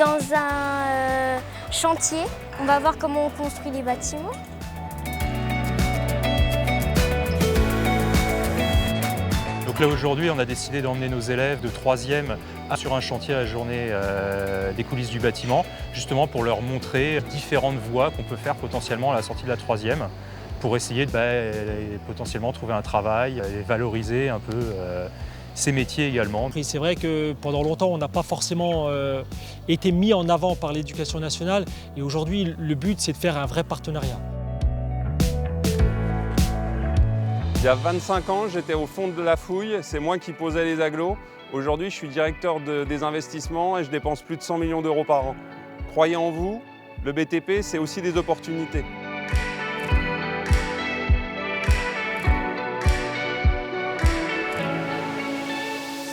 dans un chantier. On va voir comment on construit les bâtiments. Donc là aujourd'hui, on a décidé d'emmener nos élèves de 3e sur un chantier à la journée des coulisses du bâtiment, justement pour leur montrer différentes voies qu'on peut faire potentiellement à la sortie de la 3e, pour essayer de potentiellement trouver un travail et valoriser un peu ces métiers également. C'est vrai que pendant longtemps, on n'a pas forcément été mis en avant par l'Éducation nationale, et aujourd'hui, le but, c'est de faire un vrai partenariat. Il y a 25 ans, j'étais au fond de la fouille, c'est moi qui posais les agglos. Aujourd'hui, je suis directeur des investissements et je dépense plus de 100 millions d'euros par an. Croyez en vous, le BTP, c'est aussi des opportunités.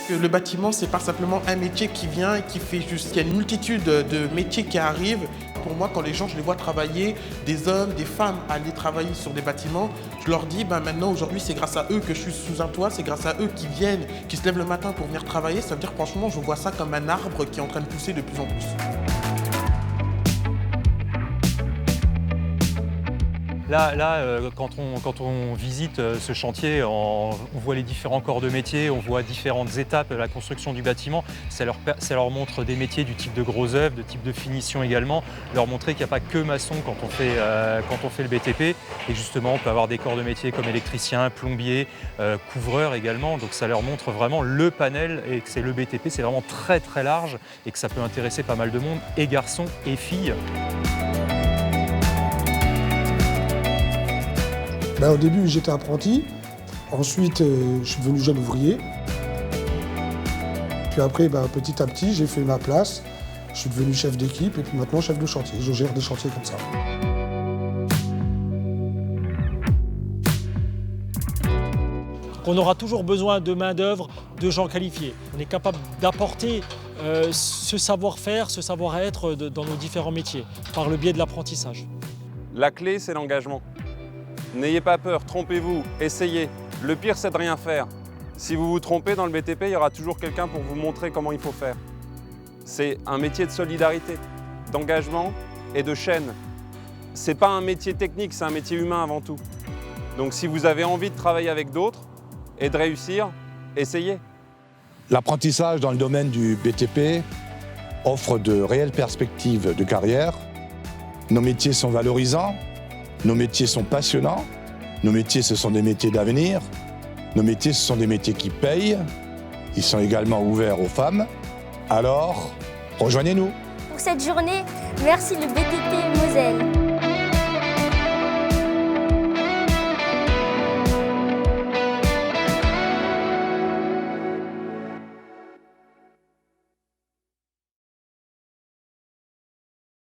Le bâtiment, c'est pas simplement un métier qui vient et qui fait juste. Il y a une multitude de métiers qui arrivent. Pour moi, quand les gens, je les vois travailler, des hommes, des femmes, aller travailler sur des bâtiments, je leur dis, maintenant, aujourd'hui, c'est grâce à eux que je suis sous un toit, c'est grâce à eux qui viennent, qui se lèvent le matin pour venir travailler. Ça veut dire, franchement, je vois ça comme un arbre qui est en train de pousser de plus en plus. Là, quand on visite ce chantier, on voit les différents corps de métier, on voit différentes étapes de la construction du bâtiment. Ça leur montre des métiers du type de gros œuvres, de type de finition également, leur montrer qu'il n'y a pas que maçon quand on fait le BTP. Et justement, on peut avoir des corps de métier comme électricien, plombier, couvreur également. Donc ça leur montre vraiment le panel et que c'est le BTP, c'est vraiment très très large et que ça peut intéresser pas mal de monde, et garçons et filles. Au début, j'étais apprenti. Ensuite, je suis devenu jeune ouvrier. Puis après, petit à petit, j'ai fait ma place. Je suis devenu chef d'équipe et puis maintenant chef de chantier. Je gère des chantiers comme ça. On aura toujours besoin de main-d'œuvre, de gens qualifiés. On est capable d'apporter ce savoir-faire, ce savoir-être dans nos différents métiers, par le biais de l'apprentissage. La clé, c'est l'engagement. N'ayez pas peur, trompez-vous, essayez. Le pire, c'est de rien faire. Si vous vous trompez dans le BTP, il y aura toujours quelqu'un pour vous montrer comment il faut faire. C'est un métier de solidarité, d'engagement et de chaîne. C'est pas un métier technique, c'est un métier humain avant tout. Donc si vous avez envie de travailler avec d'autres et de réussir, essayez. L'apprentissage dans le domaine du BTP offre de réelles perspectives de carrière. Nos métiers sont valorisants. Nos métiers sont passionnants, nos métiers ce sont des métiers d'avenir, nos métiers ce sont des métiers qui payent, ils sont également ouverts aux femmes, alors rejoignez-nous. Pour cette journée, merci le BTP Moselle.